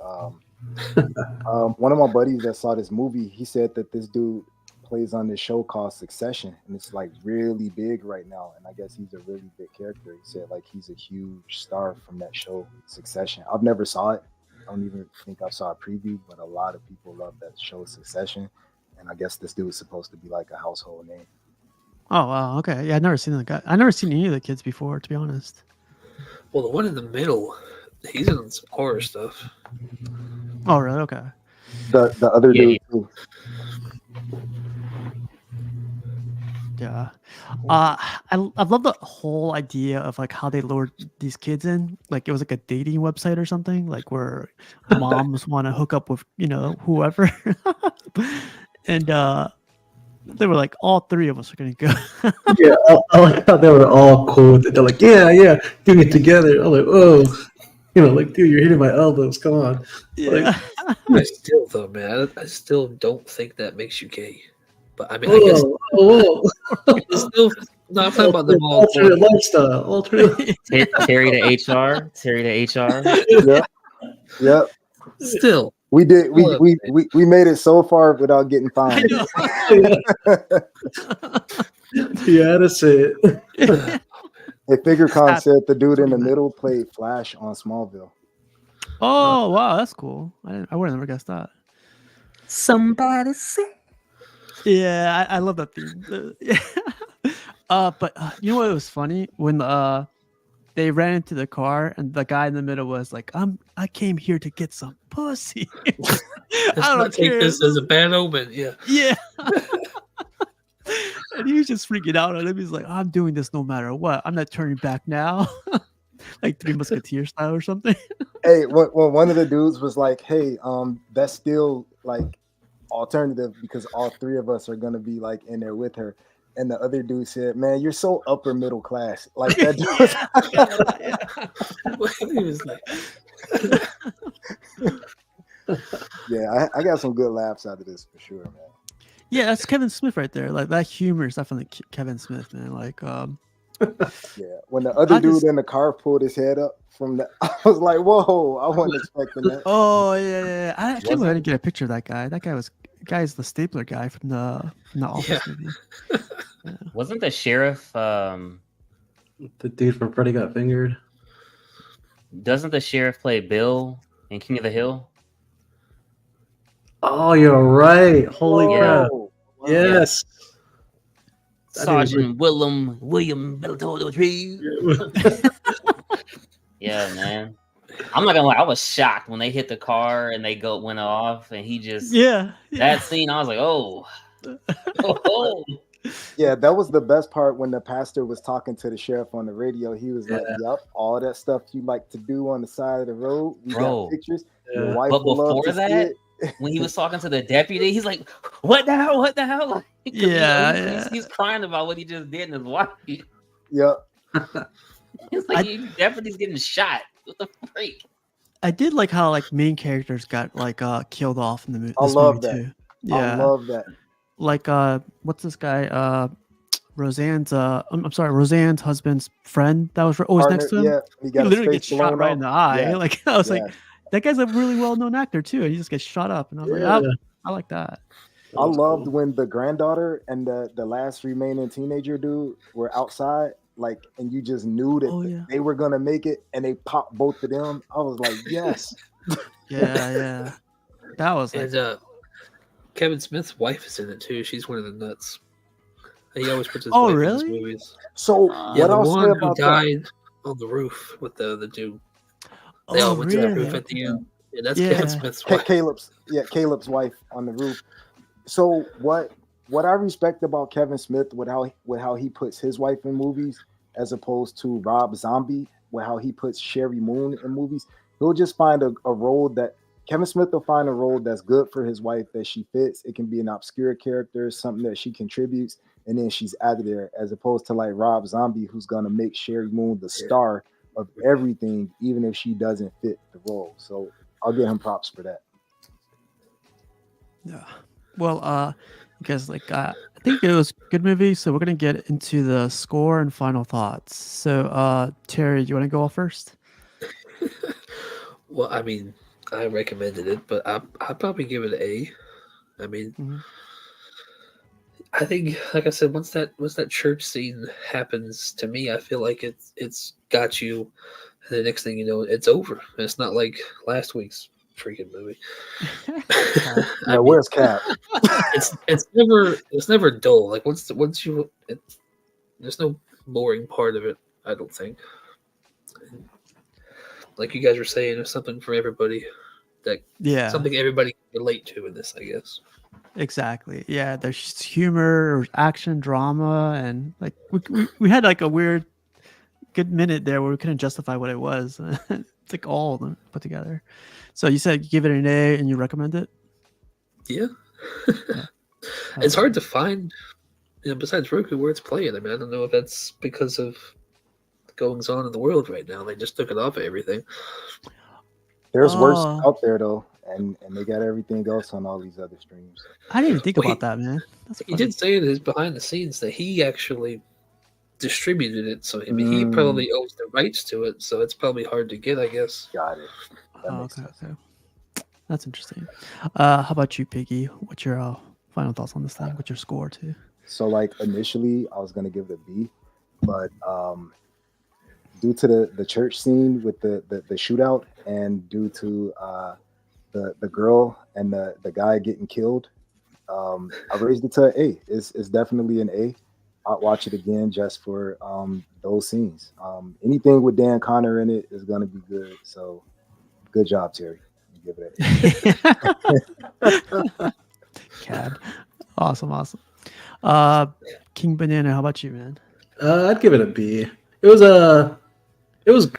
S2: one of my buddies that saw this movie, he said that this dude plays on this show called Succession, and it's like really big right now. And I guess he's a really big character. He said like he's a huge star from that show Succession. I've never saw it. I don't even think I saw a preview, but a lot of people love that show Succession. And I guess this dude is supposed to be like a household name.
S1: Oh wow, okay. Yeah, I've never seen that guy. I've never seen any of the kids before, to be honest.
S4: Well, the one in the middle, he's in some horror stuff.
S1: Oh really? Okay.
S2: The other dude too.
S1: Yeah. I love the whole idea of like how they lured these kids in. Like it was like a dating website or something, like where moms want to hook up with, whoever. And they were like, all three of us are gonna go.
S3: Yeah, I like how they were all cool with it. They're like, yeah, doing it together. I'm like, oh, like, dude, you're hitting my elbows. Come on.
S1: Yeah.
S4: I still though, man, I still don't think that makes you gay. But I mean, I guess it's still. No, I'm talking about the
S3: alternate lifestyle. Alternate.
S6: Terry to HR.
S2: Yep.
S4: Still.
S2: We did. We made it so far without getting fined.
S3: Yeah, that's it.
S2: Hey, FigureCon said the dude in the middle played Flash on Smallville.
S1: Oh wow, that's cool. I would have never guessed that.
S6: Somebody say.
S1: Yeah, I love that theme. But you know what was funny when they ran into the car, and the guy in the middle was like, I came here to get some pussy.
S4: Let's
S1: I
S4: not
S1: don't
S4: take
S1: care.
S4: this as a bad omen. Yeah.
S1: Yeah. And he was just freaking out on him. He's like, I'm doing this no matter what. I'm not turning back now. Like Three Musketeers style or something.
S2: Hey, one of the dudes was like, "Hey, that's still like alternative because all three of us are gonna be like in there with her." And the other dude said, "Man, you're so upper middle class." Like that dude
S4: He was like,
S2: yeah, I got some good laughs out of this for sure, man.
S1: Yeah, that's Kevin Smith right there. Like that humor is definitely Kevin Smith, man. Like,
S2: Yeah, when the other
S1: I
S2: dude
S1: just-
S2: in the car pulled his head up from the, I was like, "Whoa!" I wasn't expecting that.
S1: oh yeah. I can't believe I didn't get a picture of that guy. That guy is the stapler guy from the Office movie.
S6: Wasn't the sheriff?
S3: The dude from Freddy Got Fingered.
S6: Doesn't the sheriff play Bill in King of the Hill?
S3: Oh, you're right. Holy crap!
S2: Whoa. Wow.
S3: Yes.
S6: Sergeant William Bellatore Tree. Yeah, man. I'm not gonna lie, I was shocked when they hit the car and they went off, and he just that scene. I was like, oh.
S2: Yeah, that was the best part when the pastor was talking to the sheriff on the radio. He was like, "Yup, all that stuff you like to do on the side of the road. We got pictures. Your wife
S6: But
S2: will love
S6: before
S2: to see
S6: that,
S2: it."
S6: when he was talking to the deputy, he's like, "What the hell? What the hell?" Like, he's crying about what he just did in his wife.
S2: Yep.
S6: He's like, deputy's getting shot. What the freak?
S1: I did like how like main characters got like killed off in the movie.
S2: I love that.
S1: Too. Yeah,
S2: I love that.
S1: Like what's this guy? Roseanne's Roseanne's husband's friend that was always next to him.
S2: Yeah,
S1: he literally gets shot right in the eye. Yeah. Like I was like, that guy's a really well-known actor too, and he just gets shot up. And I was like, I like that.
S2: I loved when the granddaughter and the last remaining teenager dude were outside, like, and you just knew that they were gonna make it, and they popped both of them. I was like, yes.
S1: Yeah. That was like.
S4: And Kevin Smith's wife is in it too. She's one of the nuts. He always puts his wife in his movies.
S2: So
S4: what I'll say about died on the roof with the dude. They all went to the roof at the end. Yeah, that's Kevin Smith's wife.
S2: Caleb's wife on the roof. So what I respect about Kevin Smith with how he puts his wife in movies, as opposed to Rob Zombie, with how he puts Sherry Moon in movies, he'll just find a role that Kevin Smith will find a role that's good for his wife, that she fits. It can be an obscure character, something that she contributes, and then she's added there, as opposed to like Rob Zombie, who's gonna make Sherry Moon the star of everything, even if she doesn't fit the role. So I'll give him props for that.
S1: Yeah. Well, because like I think it was a good movie, so we're gonna get into the score and final thoughts. So Terry, you want to go off first?
S4: Well, I mean, I recommended it, but I'd probably give it an A. I mean, I think, like I said, once that church scene happens, to me, I feel like it's got you. And the next thing you know, it's over. And it's not like last week's freaking movie.
S2: Yeah, where's Cap?
S4: It's never dull. Like once you, there's no boring part of it. I don't think. Like you guys were saying, there's something for everybody. Something everybody can relate to in this, I guess.
S1: Exactly. Yeah, there's humor, action, drama, and like we had like a weird good minute there where we couldn't justify what it was. It's like all of them put together. So you said you give it an A and you recommend it?
S4: Yeah. It's hard to find, besides Roku, where it's playing. I mean, I don't know if that's because of the goings on in the world right now. They just took it off of everything.
S2: There's worse out there though, and they got everything else on all these other streams.
S1: I didn't even think about that, man.
S4: He did say in his behind the scenes that he actually distributed it, so I mean, he probably owns the rights to it, so it's probably hard to get, I guess.
S2: Got it.
S1: Okay. That's interesting. How about you, Piggy? What's your final thoughts on this thing? What's your score too?
S2: So like initially I was gonna give it a B, but due to the church scene with the shootout, and due to the girl and the guy getting killed, I raised it to an A. It's definitely an A. I'd watch it again just for those scenes. Anything with Dan Connor in it is gonna be good. So good job, Terry. Give it
S1: Cad. Awesome. King Banana, how about you, man?
S3: I'd give it a B. It was a. It was.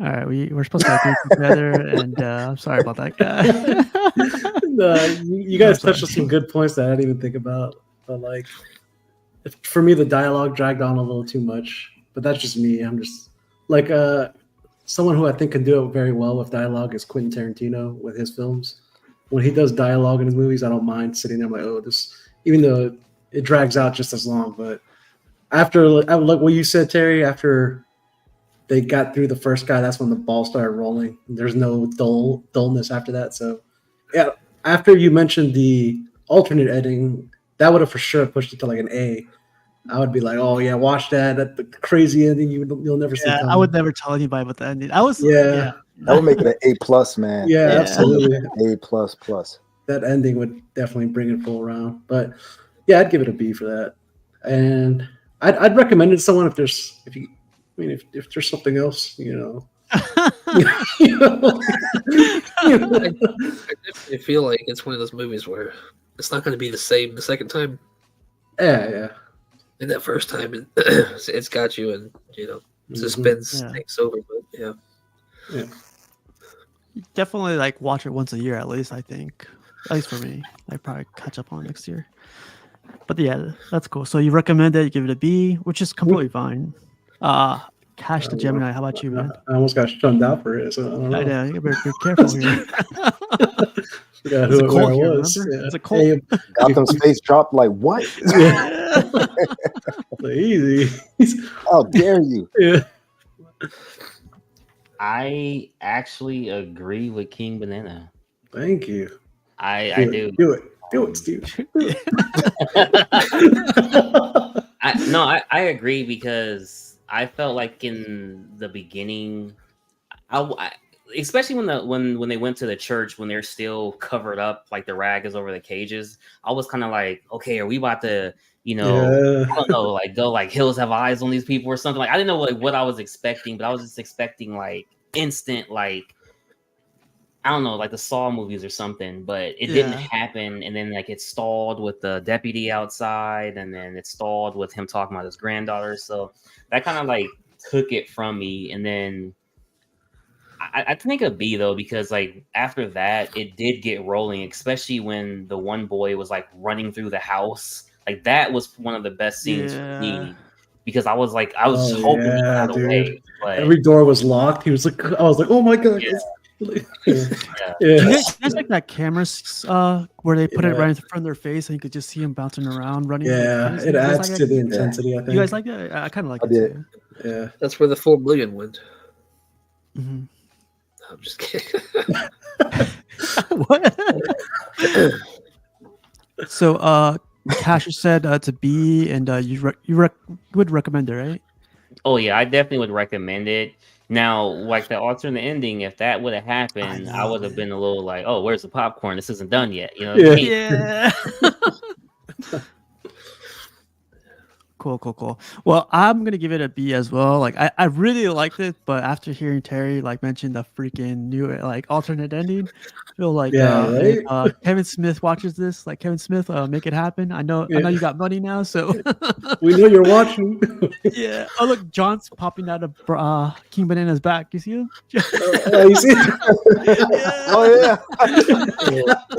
S1: All right, we're supposed to agree together, and I'm sorry about that, guy.
S3: You guys touched on some good points that I didn't even think about, but like, for me, the dialogue dragged on a little too much. But that's just me. I'm just like someone who I think can do it very well with dialogue is Quentin Tarantino with his films. When he does dialogue in his movies, I don't mind sitting there. I'm like, oh, this, even though it drags out just as long. But after, like what you said, Terry, after they got through the first guy, that's when the ball started rolling. There's no dullness after that. So, yeah, after you mentioned the alternate ending, that would have for sure pushed it to like an A. I would be like, oh yeah, watch that. That's the crazy ending you'll never see coming.
S1: I would never tell anybody about the ending.
S3: Yeah.
S2: That would make it an A+, man.
S3: Yeah, absolutely.
S2: A++.
S3: That ending would definitely bring it full around. But yeah, I'd give it a B for that. And I'd recommend it to someone if there's something else,
S4: I definitely feel like it's one of those movies where it's not going to be the same the second time.
S3: Yeah.
S4: And that first time, it's got you, and suspense takes over. But yeah.
S1: Definitely like watch it once a year at least. I think, at least for me, I probably catch up on it next year. But yeah, that's cool. So you recommend it? You give it a B, which is completely fine. KashDaGemini, how about you, man?
S3: I almost got shunned out for it. So I don't know.
S1: I know. You better be careful here.
S3: Forgot
S1: It's a
S3: who
S1: cult
S3: it
S1: here,
S3: was.
S1: remember?
S3: Yeah.
S1: It's a cult.
S3: Hey,
S2: Gotham Space dropped like what?
S3: easy.
S2: How dare you?
S3: Yeah.
S6: I actually agree with King Banana.
S3: Thank you.
S6: I do.
S3: Do it, Steve.
S6: I agree because I felt like in the beginning, especially when they went to the church, when they're still covered up, like the rag is over the cages, I was kind of like, okay, are we about to, I don't know, like go like hills have eyes on these people or something? Like I didn't know like what I was expecting, but I was just expecting like instant like, I don't know, like the Saw movies or something, but it didn't happen. And then like it stalled with the deputy outside, and then it stalled with him talking about his granddaughter. So that kind of like took it from me. And then I think a B though, because like after that, it did get rolling, especially when the one boy was like running through the house. Like that was one of the best scenes for me. Because I was hoping he got away. But
S3: every door was locked. I was like, oh my god.
S6: Yeah.
S1: Do you guys like that camera where they put it right in front of their face and you could just see him bouncing around running?
S3: Yeah, it adds to the intensity. I think
S1: you guys like that. I kind of like it too.
S3: Yeah,
S4: that's where the $4 million went.
S1: Mm-hmm.
S4: I'm just kidding.
S1: What? So Cash said to B, and you would recommend it, right?
S6: Oh yeah, I definitely would recommend it. Now, like the alternate ending, if that would have happened, I would have been a little like, "Oh, where's the popcorn? This isn't done yet." You know?
S1: Yeah. Cool. Well, I'm gonna give it a B as well. Like I really liked it, but after hearing Terry like mention the freaking new like alternate ending, I feel like if Kevin Smith watches this, like Kevin Smith, make it happen. I know you got money now, so
S3: we know you're watching.
S1: Yeah. Oh look, John's popping out of King Banana's back. You see him?
S3: You see?
S2: Oh yeah.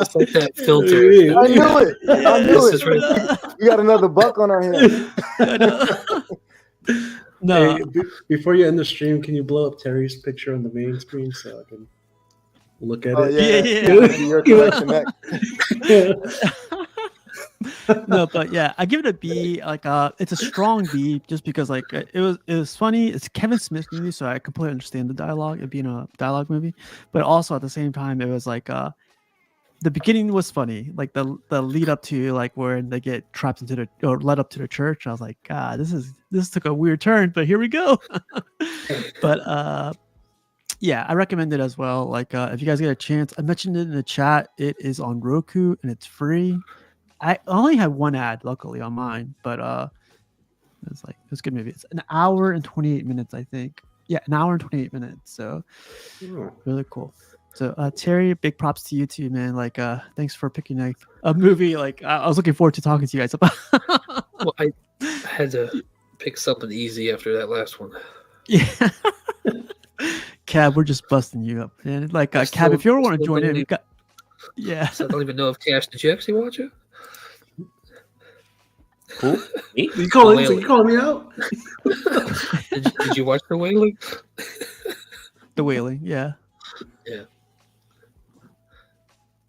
S4: It's like that filter.
S2: I knew it. We got another buck on our hands.
S1: No.
S3: Hey, before you end the stream, can you blow up Terry's picture on the main screen so I can look at it?
S2: Your collection next.
S1: No, but yeah, I give it a B. Like, it's a strong B, just because like it was funny. It's a Kevin Smith movie, so I completely understand the dialogue, it being a dialogue movie. But also at the same time, it was like the beginning was funny, like the lead up to like where they get trapped into or led up to the church. I was like, God, this took a weird turn, but here we go. But yeah, I recommend it as well. Like, if you guys get a chance, I mentioned it in the chat. It is on Roku and it's free. I only had one ad, luckily, on mine, but It was a good movie. It's an hour and 28 minutes, I think. Yeah, an hour and 28 minutes. So really cool. So Terry, big props to you too, man. Like, thanks for picking a movie. Like, I was looking forward to talking to you guys about.
S4: Well, I had to pick something easy after that last one.
S1: Yeah. Cab, we're just busting you up, man. Like, Cab, if you ever want to join in, we've got. Yeah.
S4: So I don't even know if Cash, did you actually watch it?
S6: Who? Me?
S3: You calling me out?
S4: Did you watch The Wailing?
S1: The Wailing, yeah.
S4: Yeah.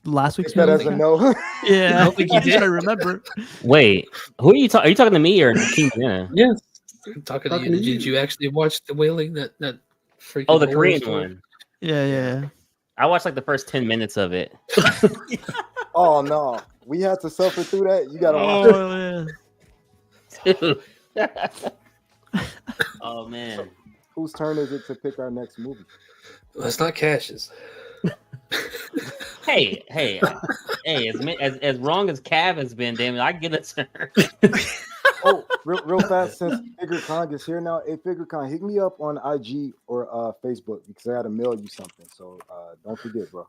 S1: Last week's
S2: Take that
S1: movie?
S2: as a no.
S1: Yeah,
S4: I don't think you did.
S1: I remember.
S6: Wait, who are you talking? Are you talking to me or King Banana?
S4: Yes. I'm talking to
S3: Talking
S4: you.
S3: to
S4: Did
S3: you.
S4: you actually watch The Wailing? That freaking
S6: Oh, the
S4: horror
S6: Korean
S4: story?
S6: one.
S1: Yeah.
S6: I watched like the first 10 minutes of it.
S2: Oh no, we had to suffer through that. You gotta watch it.
S1: Oh,
S6: Dude. Oh man.
S2: Whose turn is it to pick our next movie?
S4: Well, it's not Cash's.
S6: Hey, as wrong as Cav has been, damn it, I get a turn.
S2: Oh, real fast, since Figure Kong is here now. Hey, Figure Kong, hit me up on IG or Facebook because I had to mail you something. So don't forget, bro.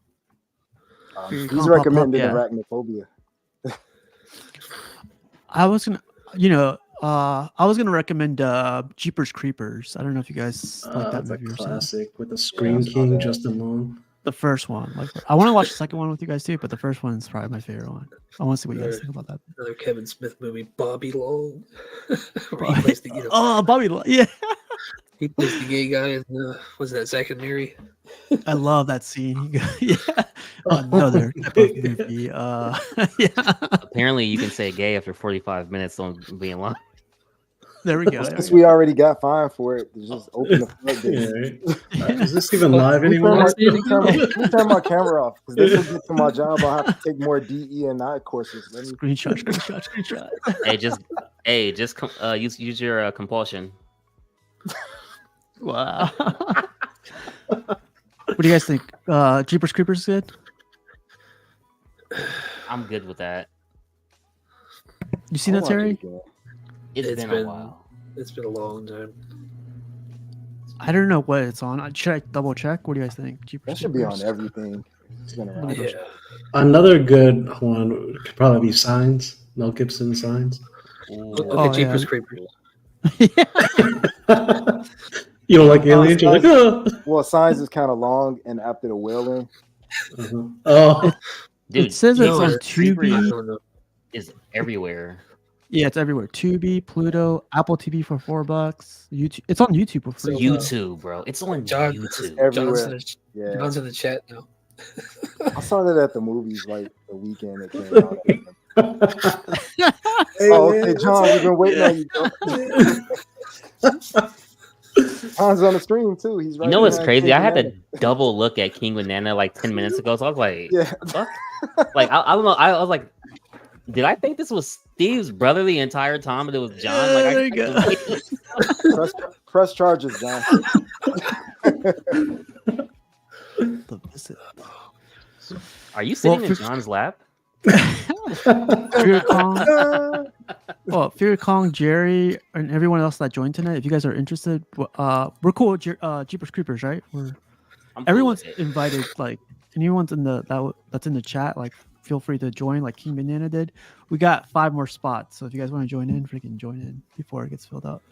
S1: Figure
S2: He's
S1: Kong
S2: recommended
S1: pop up,
S2: Arachnophobia.
S1: I was gonna, I was gonna recommend Jeepers Creepers. I don't know if you guys like that
S3: It's a
S1: movie or something.
S3: classic with the Scream
S2: I saw
S3: King
S2: that.
S3: Justin Long.
S1: The first one, like, I want to watch the second one with you guys too, but the first one is probably my favorite one. I want to see what you guys think about that.
S4: Another Kevin Smith movie, Bobby Long. Where he plays the,
S1: Oh, Bobby, yeah.
S4: he plays the gay guy in was that Zack and Mary?
S1: I love that scene. Yeah, another type of movie. Yeah,
S6: Apparently, you can say gay after 45 minutes on being lying.
S1: there we go.
S2: Since we already got fined for it, just open the floodgates.
S3: Yeah, right? Is this even live anymore?
S2: Let me turn my camera off because this will get to my job. I'll have to take more DE and I courses. Let me...
S1: Screenshot.
S6: Use your compulsion.
S1: Wow. What do you guys think? Jeepers Creepers is good?
S6: I'm good with that.
S1: You seen
S2: I'll
S1: that,
S2: watch it
S1: Terry?
S2: again.
S6: It's been a while.
S4: It's been a long time.
S1: I don't know what it's on. Should I double check? What do you guys think? Jeepers
S2: That should be on
S1: Creepers?
S2: everything. It's been around.
S4: Yeah.
S3: Another good one could probably be Signs. Mel Gibson Signs.
S4: Look
S1: Oh,
S4: at Jeepers
S1: yeah.
S4: Creepers.
S3: You don't like aliens? You're like, oh.
S2: Well, Signs is kind of long, and after the wailing,
S3: Oh.
S6: Dude,
S1: It says it's
S4: No,
S1: on
S4: it's Creepers. I
S1: Tubi.
S4: don't know.
S6: is everywhere.
S1: Yeah, it's everywhere. Tubi, Pluto, Apple TV for $4. YouTube. It's on YouTube for free.
S6: YouTube, bro. It's on
S4: John-
S6: YouTube.
S2: everywhere.
S4: John's
S2: Yeah,
S4: in the chat now.
S2: I saw that at the movies like the weekend it came out.
S3: Hey,
S2: Oh,
S3: man,
S2: okay, John, we've been waiting on you. John's on the stream too. He's right.
S6: You know what's
S2: behind
S6: crazy?
S2: King
S6: I had
S2: Banana.
S6: to double look at King Banana like 10 minutes ago, so I was like,
S2: Yeah,
S6: fuck? Like I don't know. I was like, did I think this was Steve's brother the entire time, but it was John? Like,
S1: There you go.
S2: press charges, John.
S6: Are you sitting
S1: Well,
S6: in John's lap?
S1: Fear Kong, Fear Kong, Jerry, and everyone else that joined tonight. If you guys are interested, we're cool with Jeepers Creepers, right?
S6: I'm cool
S1: Everyone's
S6: with it.
S1: invited. Like anyone's in that's in the chat, like feel free to join. Like King Banana did. We got 5 more spots, so if you guys want to join in, freaking join in before it gets filled up.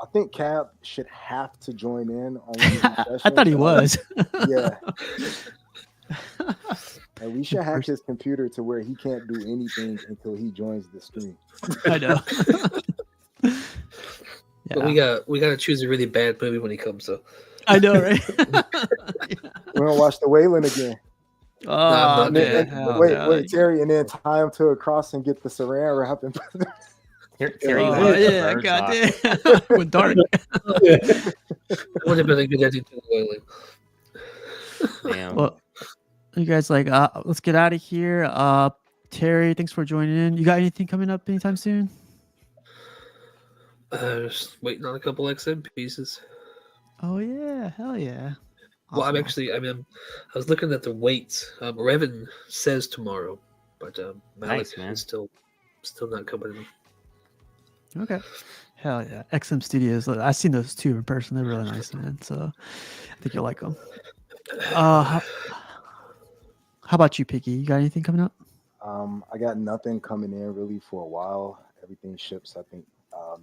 S2: I think Cap should have to join in on one of these sessions.
S1: I thought he was.
S2: Yeah. And we should hack his computer to where he can't do anything until he joins the stream.
S1: I know.
S4: But we got to choose a really bad movie when he comes though.
S1: I know, right?
S2: We're gonna watch the Wailing again.
S1: Oh,
S2: And then-
S1: man.
S2: wait, Terry, and then tie him to a cross and get the saran wrap and
S6: Terry,
S1: Oh,
S6: wants the
S1: yeah,
S6: bird
S1: goddamn.
S6: box.
S1: Went dark.
S4: It would have been a good ending to The Wailing.
S6: Damn.
S1: Well, you guys like, let's get out of here. Terry, thanks for joining in. You got anything coming up anytime soon?
S4: Just waiting on a couple XM pieces.
S1: Oh yeah, hell yeah.
S4: Well, I'm
S1: Awesome.
S4: actually, I was looking at the weights. Revan says tomorrow, but Malik
S6: Nice, man.
S4: is still not coming in.
S1: Okay. Hell yeah. XM Studios. I've seen those two in person. They're really nice, man. So I think you'll like them. How about you, Piggy? You got anything coming up?
S2: I got nothing coming in really for a while. Everything ships, I think,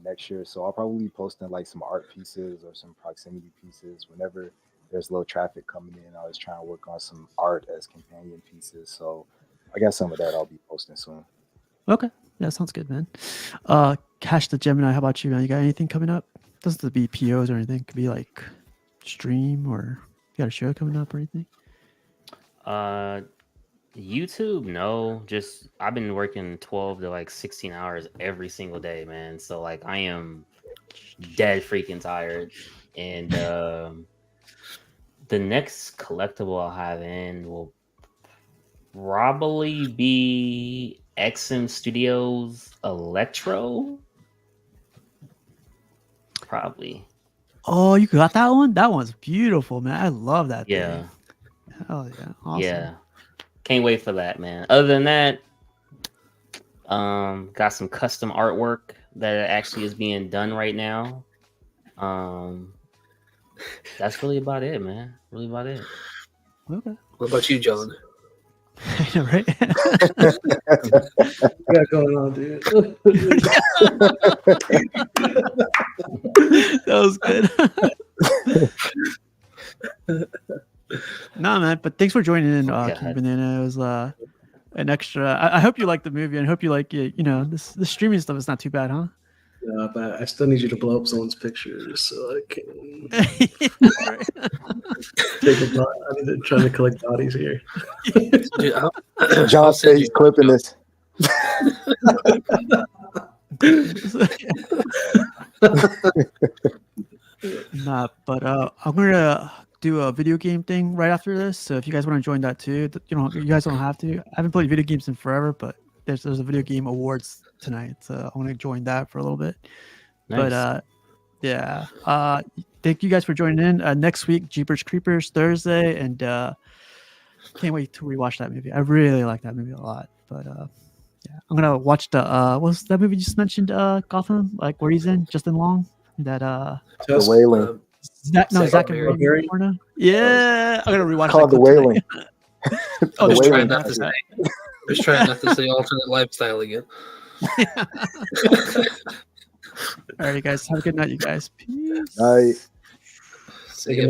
S2: next year. So I'll probably be posting like some art pieces or some proximity pieces whenever there's low traffic coming in. I was trying to work on some art as companion pieces. So I got some of that I'll be posting soon.
S1: Okay. Yeah, sounds good, man. Cash the Gemini, how about you, man? You got anything coming up? Doesn't have to be POs or anything. It could be like stream or you got a show coming up or anything?
S6: YouTube, no. Just I've been working 12 to like 16 hours every single day, man. So like I am dead freaking tired. And the next collectible I'll have in will probably be XM Studios Electro. Probably.
S1: Oh, you got that one? That one's beautiful, man. I love that
S6: Yeah.
S1: thing. Hell yeah. Awesome.
S6: Yeah. Can't wait for that, man. Other than that, got some custom artwork that actually is being done right now. That's really about it, man. Really about it.
S1: Okay.
S4: What about you, John?
S1: I know, right?
S3: What you got going on, dude?
S1: That was good. Nah, man, but thanks for joining in, King Banana. It was an extra. I hope you like the movie and I hope you like it. You know, this streaming stuff is not too bad, huh?
S3: Yeah, but I still need you to blow up someone's picture so I can take a body. I'm trying to collect bodies here.
S4: Dude,
S2: John said he's clipping this.
S1: Nah, but I'm gonna do a video game thing right after this. So if you guys want to join that too, you guys don't have to. I haven't played video games in forever, but there's a video game awards tonight, so I'm gonna join that for a little bit.
S6: Nice.
S1: But yeah, thank you guys for joining in. Next week, Jeepers Creepers Thursday, and can't wait to rewatch that movie. I really like that movie a lot. But yeah, I'm gonna watch the what's that movie you just mentioned? Gotham, like where he's in Justin Long. That
S2: The Wailing.
S1: Zach and Mary Porno. Yeah, I'm gonna rewatch.
S2: Called The Wailing.
S1: Oh,
S4: just
S2: The
S4: trying
S2: Wailing.
S4: not to say. Just trying not to say alternate lifestyle again.
S1: All right, guys. Have a good night, you guys. Peace.
S2: Night.
S4: See ya.